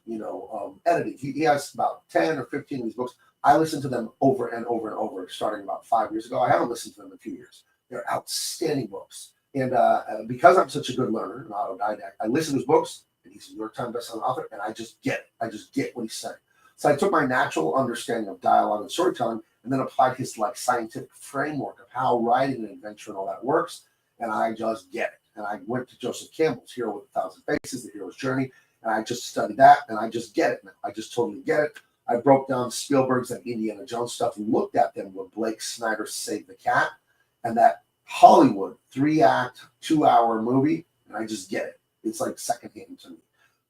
editing. He has about 10 or 15 of these books. I listened to them over and over and over, starting about 5 years ago. I haven't listened to them in a few years. They're outstanding books. And because I'm such a good learner, an autodidact, I listen to his books, and he's a New York Times bestselling author, and I just get it. I just get what he's saying. So I took my natural understanding of dialogue and storytelling and then applied his like scientific framework of how writing an adventure and all that works. And I just get it. And I went to Joseph Campbell's Hero with a Thousand Faces, The Hero's Journey, and I just studied that and I just get it now. I just totally get it. I broke down Spielberg's and Indiana Jones stuff and looked at them with Blake Snyder's Save the Cat and that Hollywood 3-act, 2-hour movie, and I just get it. It's like secondhand to me.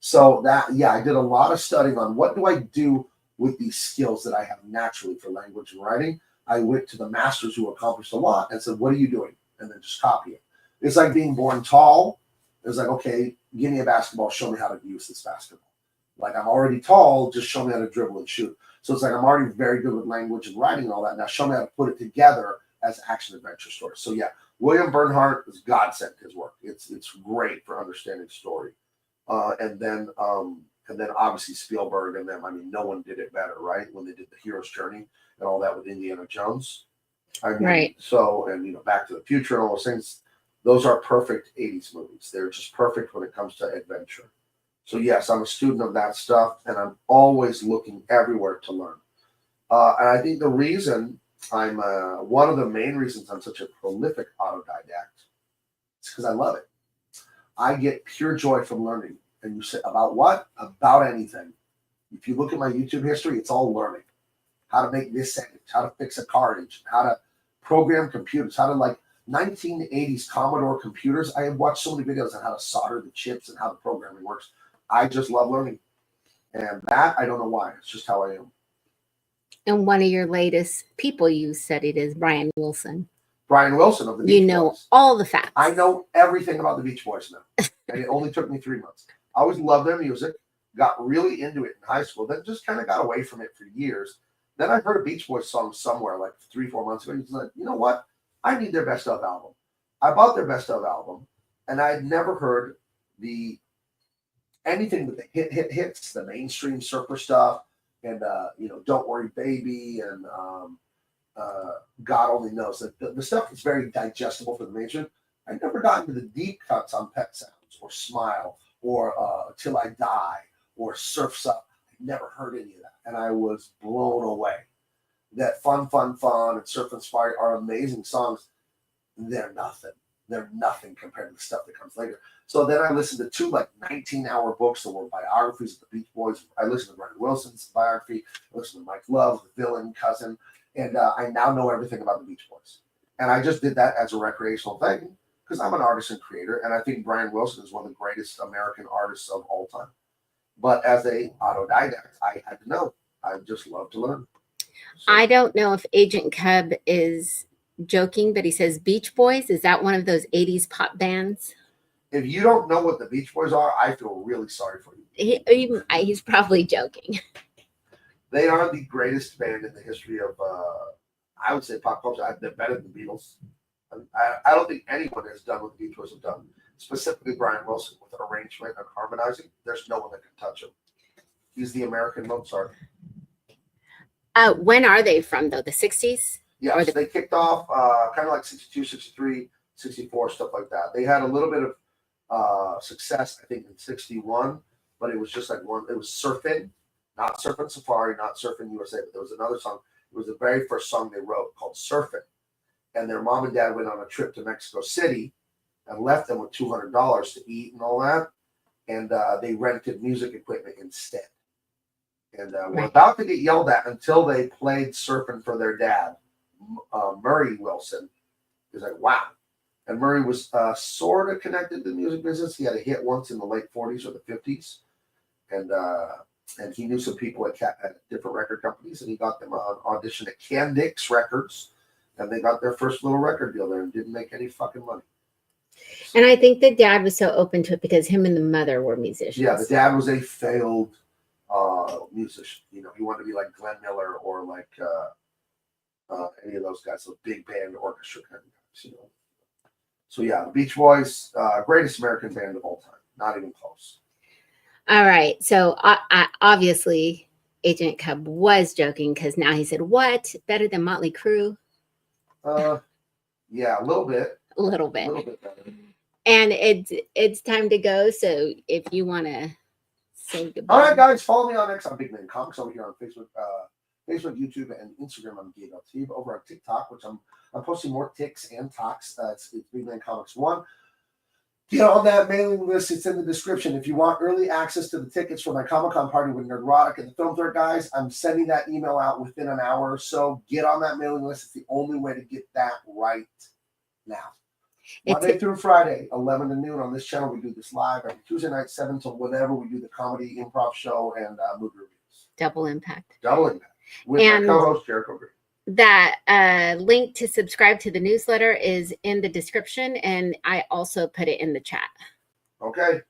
So that, yeah, I did a lot of studying on what do I do with these skills that I have naturally for language and writing. I went to the masters who accomplished a lot and said, what are you doing? And then just copy it. It's like being born tall. It's like, okay, give me a basketball, show me how to use this basketball. Like I'm already tall, just show me how to dribble and shoot. So it's like I'm already very good with language and writing and all that. Now show me how to put it together as action adventure stories. So yeah, William Bernhardt is godsend his work. It's great for understanding story. And then obviously Spielberg and them. I mean, no one did it better, right? When they did the Hero's Journey and all that with Indiana Jones. I mean, Right. So, and you know, Back to the Future and all those things. Those are perfect 80s movies. They're just perfect when it comes to adventure. So yes, I'm a student of that stuff, and I'm always looking everywhere to learn. And I think the reason I'm one of the main reasons I'm such a prolific autodidact is because I love it. I get pure joy from learning. And you say, about what? About anything. If you look at my YouTube history, it's all learning. How to make this sandwich, how to fix a cartridge, how to program computers, how to like 1980s Commodore computers. I have watched so many videos on how to solder the chips and how the programming works. I just love learning. And that, I don't know why. It's just how I am. And one of your latest people you studied is Brian Wilson. Brian Wilson of the Beach You know Boys. all the facts. I know everything about the Beach Boys now. And it only took me 3 months. I always loved their music, got really into it in high school, then just kind of got away from it for years. Then I heard a Beach Boys song somewhere like 3-4 months ago. And he's like, you know what? I need their best of album. I bought their best of album, and I had never heard anything but the hits, the mainstream surfer stuff, and Don't Worry Baby, and God Only Knows. The stuff that's very digestible for the mainstream. I never got into the deep cuts on Pet Sounds or Smile or Till I Die or Surf's Up. I never heard any of that, and I was blown away. That Fun, and Surf Inspired are amazing songs. They're nothing. They're nothing compared to the stuff that comes later. So then I listened to 2 like 19-hour books that were biographies of the Beach Boys. I listened to Brian Wilson's biography. I listened to Mike Love, the villain cousin, and I now know everything about the Beach Boys. And I just did that as a recreational thing because I'm an artist and creator, and I think Brian Wilson is one of the greatest American artists of all time. But as a autodidact, I had to know. I just love to learn. So, I don't know if Agent Cub is joking, but he says Beach Boys. Is that one of those 80s pop bands? if you don't know what the Beach Boys are, I feel really sorry for you. He's probably joking. They are the greatest band in the history of, I would say, pop culture. They're better than the Beatles. I don't think anyone has done what the Beach Boys have done, specifically Brian Wilson with arrangement and harmonizing. There's no one that can touch him. He's the American Mozart. When are they from, though? The 60s? Yeah, so they kicked off kind of like 62, 63, 64, stuff like that. They had a little bit of success, I think, in 61, but it was just like it was Surfing, not Surfing Safari, not Surfing USA, but there was another song. It was the very first song they wrote called Surfing. And their mom and dad went on a trip to Mexico City and left them with $200 to eat and all that. And they rented music equipment instead. And were about to get yelled at until they played Surfing for their dad, Murray Wilson. He was like, wow. And Murray was sort of connected to the music business. He had a hit once in the late 40s or the 50s. And he knew some people at different record companies, and he got them on audition at Candix Records. And they got their first little record deal there and didn't make any fucking money. And I think the dad was so open to it because him and the mother were musicians. Yeah, the dad was a failed musician. You know, he wanted to be like Glenn Miller or like any of those guys, so big band orchestra kind of guys, you know. So yeah, the Beach Boys, greatest American band of all time. Not even close. All right. So I obviously Agent Cub was joking because now he said, what? Better than Motley Crue? Yeah, a little bit. A little bit. A little bit better. And it's time to go. So if you want to say goodbye. All right, guys, follow me on X. I'm Big Man Comics over here on Facebook, YouTube, and Instagram. I'm Gabe LT. Over on TikTok, which I'm posting more ticks and talks. It's Big Man Comics 1. Get on that mailing list. It's in the description. If you want early access to the tickets for my Comic-Con party with Nerdrotic and the Film Thread guys, I'm sending that email out within an hour or so. Get on that mailing list. It's the only way to get that right now. Monday through Friday, 11 to noon on this channel. We do this live every Tuesday night, 7 till whenever. We do the comedy improv show and movie reviews. Double impact. Double impact. With my co-host, Jericho Green. That link to subscribe to the newsletter is in the description, and I also put it in the chat. Okay.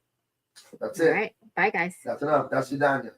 That's it. All right. Bye, guys. That's enough. That's the done.